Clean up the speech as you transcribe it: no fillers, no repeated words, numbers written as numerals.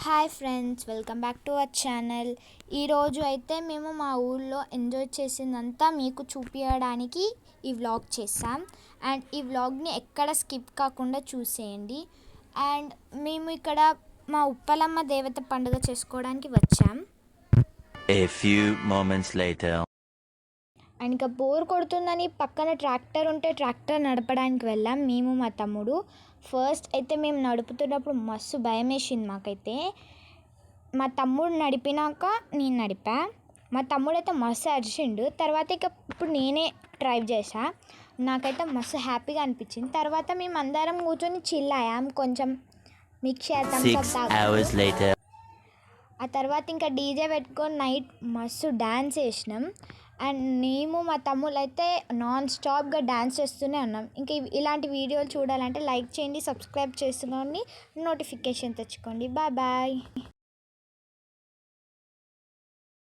Hi friends, welcome back to our channel. ఈరోజు అయితే మేము మా ఊళ్ళో ఎంజాయ్ చేసిందంతా మీకు చూపించడానికి ఈ వ్లాగ్ చేసాం. అండ్ ఈ వ్లాగ్ని ఎక్కడ స్కిప్ కాకుండా చూసేయండి. అండ్ మేము ఇక్కడ మా ఉప్పలమ్మ దేవత పండుగ చేసుకోవడానికి వచ్చాం. A few moments later. And ఇంకా బోర్ కొడుతుందని పక్కన ట్రాక్టర్ ఉంటే ట్రాక్టర్ నడపడానికి వెళ్ళాం మేము మా తమ్ముడు. ఫస్ట్ అయితే మేము నడుపుతున్నప్పుడు మస్తు భయం వేసింది మాకైతే. మా తమ్ముడు నడిపినాక నేను నడిపా. మా తమ్ముడు అయితే మస్తు అరిచిండు. తర్వాత ఇప్పుడు నేనే డ్రైవ్ చేసా. నాకైతే మస్తు హ్యాపీగా అనిపించింది. తర్వాత మేము అందరం కూర్చొని చిల్ అయ్యాం, కొంచెం మిక్స్ చేద్దాం. 6 hours later. ఆ తర్వాత ఇంకా డీజే పెట్టుకొని నైట్ మస్తు డ్యాన్స్ చేసినాం. అండ్ మేము మా తమ్ముళ్ళు అయితే నాన్ స్టాప్గా డ్యాన్స్ చేస్తూనే ఉన్నాం. ఇంకా ఇలాంటి వీడియోలు చూడాలంటే లైక్ చేయండి, సబ్స్క్రైబ్ చేసుకోండి, నోటిఫికేషన్ తెచ్చుకోండి. Bye bye.